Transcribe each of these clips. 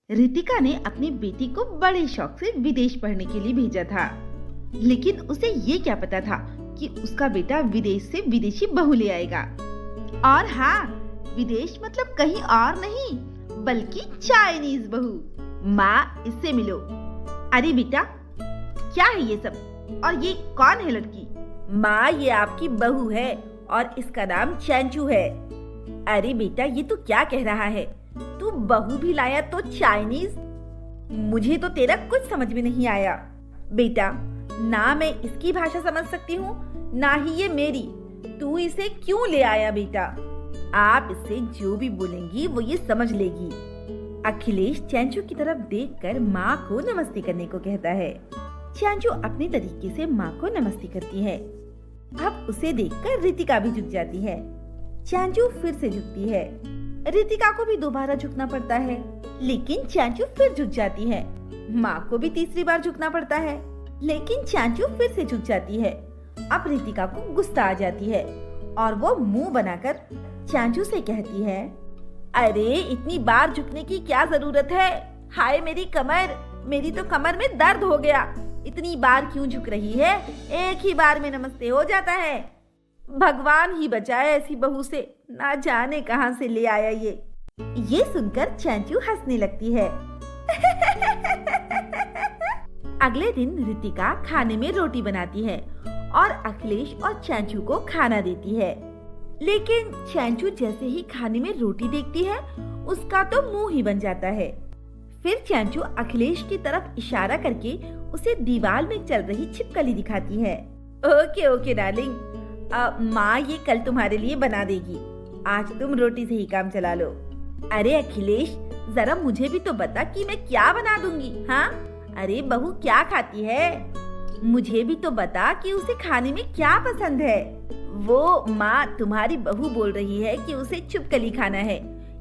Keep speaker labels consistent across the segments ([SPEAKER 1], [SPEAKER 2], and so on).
[SPEAKER 1] रितिका ने अपनी बेटी को बड़े शौक से विदेश पढ़ने के लिए भेजा था, लेकिन उसे ये क्या पता था कि उसका बेटा विदेश से विदेशी बहू ले आएगा। और हाँ, विदेश मतलब कहीं और नहीं बल्कि चाइनीज बहू। माँ, इससे मिलो। अरे बेटा, क्या है ये सब और ये कौन है लड़की?
[SPEAKER 2] माँ, ये आपकी बहू है और इसका नाम चैंचू है। अरे बेटा, ये तू क्या कह रहा है? तू बहू भी लाया तो चाइनीज? मुझे तो तेरा कुछ समझ में नहीं आया। बेटा, ना मैं इसकी भाषा समझ सकती हूँ ना ही ये मेरी। तू इसे क्यों ले आया बेटा? आप इससे जो भी बोलेंगी वो ये समझ लेगी। अखिलेश चैंचू की तरफ देखकर माँ को नमस्ते करने को कहता है। चैंचू अपने तरीके से माँ को नमस्ते करती है। अब उसे देखकर रितिका भी झुक जाती है। चैंचू फिर से झुकती है। रितिका को भी दोबारा झुकना पड़ता है, लेकिन चैंचू फिर झुक जाती है। माँ को भी तीसरी बार झुकना पड़ता है, लेकिन चैंचू फिर से झुक जाती है। अब रितिका को गुस्सा आ जाती है और वो मुंह बनाकर चैंचू से कहती है, अरे इतनी बार झुकने की क्या जरूरत है? हाय मेरी कमर, मेरी तो कमर में दर्द हो गया। इतनी बार क्यों झुक रही है? एक ही बार में नमस्ते हो जाता है। भगवान ही बचाए ऐसी बहू से, ना जाने कहां से ले आया ये सुनकर चैंचू हंसने लगती है। अगले दिन रितिका खाने में रोटी बनाती है और अखिलेश और चैंचू को खाना देती है। लेकिन चैंचू जैसे ही खाने में रोटी देखती है, उसका तो मुंह ही बन जाता है। फिर चैंचू अखिलेश की तरफ इशारा करके उसे दीवार में चल रही छिपकली दिखाती है। ओके ओके डार्लिंग, माँ ये कल तुम्हारे लिए बना देगी। आज तुम रोटी से ही काम चला लो। अरे अखिलेश, जरा मुझे भी तो बता कि मैं क्या बना दूंगी। हाँ, अरे बहू क्या खाती है? मुझे भी तो बता कि उसे खाने में क्या पसंद है। वो माँ, तुम्हारी बहू बोल रही है कि उसे छिपकली खाना है।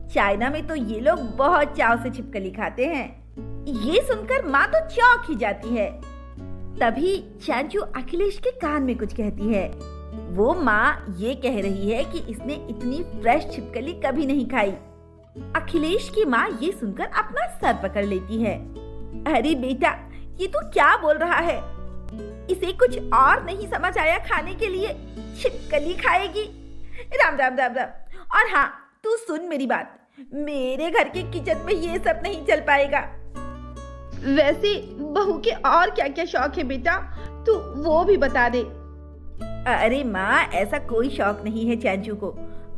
[SPEAKER 2] चाइना में तो ये लोग बहुत चाव से छिपकली खाते हैं। ये सुनकर माँ तो चौंक ही जाती है। तभी चैंचू अखिलेश के कान में कुछ कहती है। वो माँ ये कह रही है कि इसने इतनी फ्रेश छिपकली कभी नहीं खाई। अखिलेश की माँ ये सुनकर अपना सर पकड़ लेती है। अरे बेटा, ये तू क्या बोल रहा है? इसे कुछ और नहीं समझ आया खाने के लिए छिपकली खाएगी? राम राम राम राम। और हाँ, तू सुन मेरी बात, मेरे घर के किचन में ये सब नहीं चल पाएगा।
[SPEAKER 1] वैसे बहू के और क्या क्या शौक है बेटा, तू वो भी बता दे।
[SPEAKER 2] अरे माँ, ऐसा कोई शौक नहीं है चैंचू को,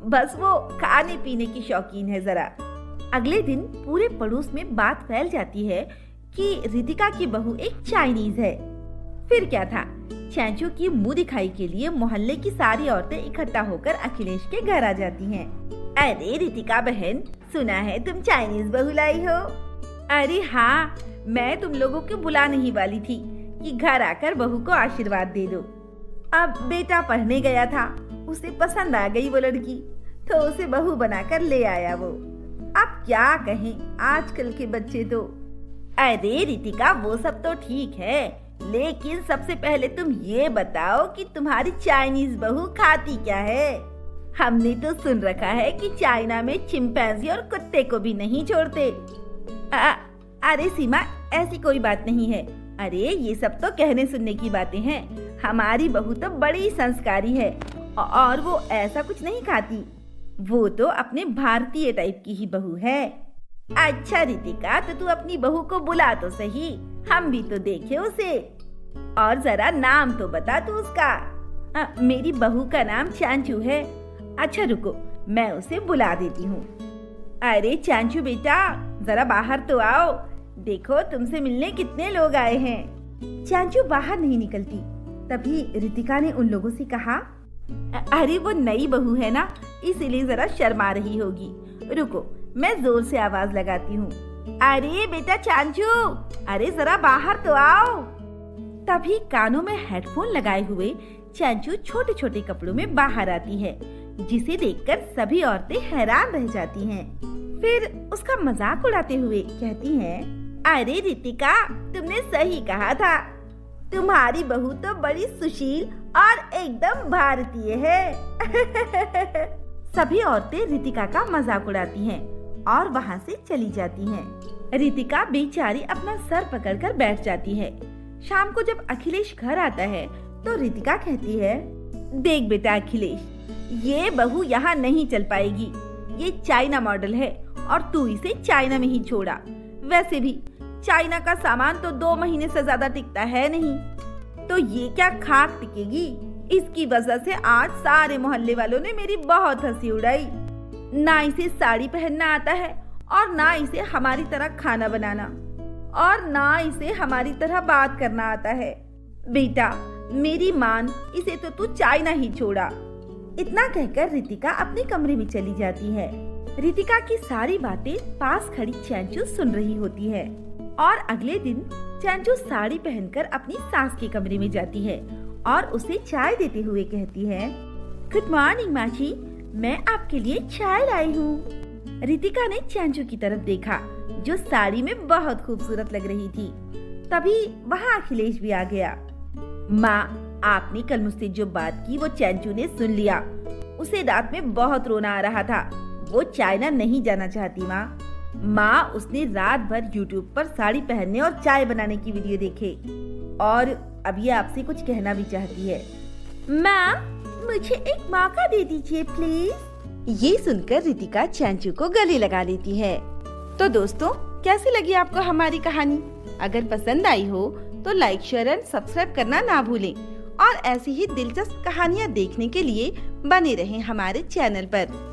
[SPEAKER 2] बस वो खाने पीने की शौकीन है जरा। अगले दिन पूरे पड़ोस में बात फैल जाती है कि रितिका की बहू एक चाइनीज है। फिर क्या था, चैंचू की मुंह दिखाई के लिए मोहल्ले की सारी औरतें इकट्ठा होकर अखिलेश के घर आ जाती हैं। अरे रितिका बहन, सुना है तुम चाइनीज बहू लाई हो? अरे हाँ, मैं तुम लोगों को बुलाने ही वाली थी कि घर आकर बहू को आशीर्वाद दे दो। अब बेटा पढ़ने गया था, उसे पसंद आ गई वो लड़की, तो उसे बहू बनाकर ले आया वो। अब क्या कहें आजकल के बच्चे तो। अरे रितिका, वो सब तो ठीक है, लेकिन सबसे पहले तुम ये बताओ कि तुम्हारी चाइनीज बहू खाती क्या है? हमने तो सुन रखा है कि चाइना में चिंपैंजी और कुत्ते को भी नहीं छोड़ते। अरे सीमा, ऐसी कोई बात नहीं है। अरे ये सब तो कहने सुनने की बातें हैं। हमारी बहू तो बड़ी संस्कारी है और वो ऐसा कुछ नहीं खाती। वो तो अपने भारतीय टाइप की ही बहू है। अच्छा रितिका, तो तू अपनी बहू को बुला तो सही, हम भी तो देखे उसे। और जरा नाम तो बता तू उसका। मेरी बहू का नाम चांचू है। अच्छा रुको, मैं उसे बुला देती हूँ। अरे चांचू बेटा, जरा बाहर तो आओ, देखो तुमसे मिलने कितने लोग आए हैं। चांचू बाहर नहीं निकलती। तभी रितिका ने उन लोगों से कहा, अरे वो नई बहू है ना, इसीलिए जरा शर्मा रही होगी। रुको, मैं जोर से आवाज लगाती हूँ। अरे बेटा चांचू, अरे जरा बाहर तो आओ। तभी कानों में हेडफोन लगाए हुए चांचू छोटे छोटे कपड़ों में बाहर आती है, जिसे देखकर सभी औरतें हैरान रह जाती हैं। फिर उसका मजाक उड़ाते हुए कहती हैं, अरे रितिका, तुमने सही कहा था, तुम्हारी बहू तो बड़ी सुशील और एकदम भारतीय है।
[SPEAKER 1] सभी औरतें रितिका का मजाक उड़ाती हैं और वहाँ से चली जाती हैं। रितिका बेचारी अपना सर पकड़कर बैठ जाती है। शाम को जब अखिलेश घर आता है तो रितिका कहती है,
[SPEAKER 2] देख बेटा अखिलेश, ये बहू यहाँ नहीं चल पाएगी। ये चाइना मॉडल है और तू इसे चाइना में ही छोड़ा। वैसे भी चाइना का सामान तो 2 महीने से ज्यादा टिकता है नहीं, तो ये क्या खाक टिकेगी। इसकी वजह से आज सारे मोहल्ले वालों ने मेरी बहुत हंसी उड़ाई। ना इसे साड़ी पहनना आता है और ना इसे हमारी तरह खाना बनाना और ना इसे हमारी तरह बात करना आता है। बेटा मेरी मान, इसे तो तू चाइना ही छोड़ा। इतना कहकर रितिका अपने कमरे में चली जाती है। रितिका की सारी बातें पास खड़ी चैंचू सुन रही होती है और अगले दिन चैंचू साड़ी पहनकर अपनी सास के कमरे में जाती है और उसे चाय देते हुए कहती है, गुड मॉर्निंग माँ जी, मैं आपके लिए चाय लाई हूँ। रितिका ने चैंचू की तरफ देखा जो साड़ी में बहुत खूबसूरत लग रही थी। तभी वहाँ अखिलेश भी आ गया। माँ, आपने कल मुझसे जो बात की वो चैंचू ने सुन लिया। उसे रात में बहुत रोना आ रहा था। वो चाइना नहीं जाना चाहती माँ, उसने रात भर यूट्यूब पर साड़ी पहनने और चाय बनाने की वीडियो देखे और अब ये आपसे कुछ कहना भी चाहती है। माँ, मुझे एक मौका दे दीजिए प्लीज।
[SPEAKER 1] ये सुनकर रितिका चैंचू को गले लगा लेती है। तो दोस्तों, कैसी लगी आपको हमारी कहानी? अगर पसंद आई हो तो लाइक, शेयर एंड सब्सक्राइब करना ना भूलें और ऐसी ही दिलचस्प कहानियाँ देखने के लिए बने रहें हमारे चैनल पर।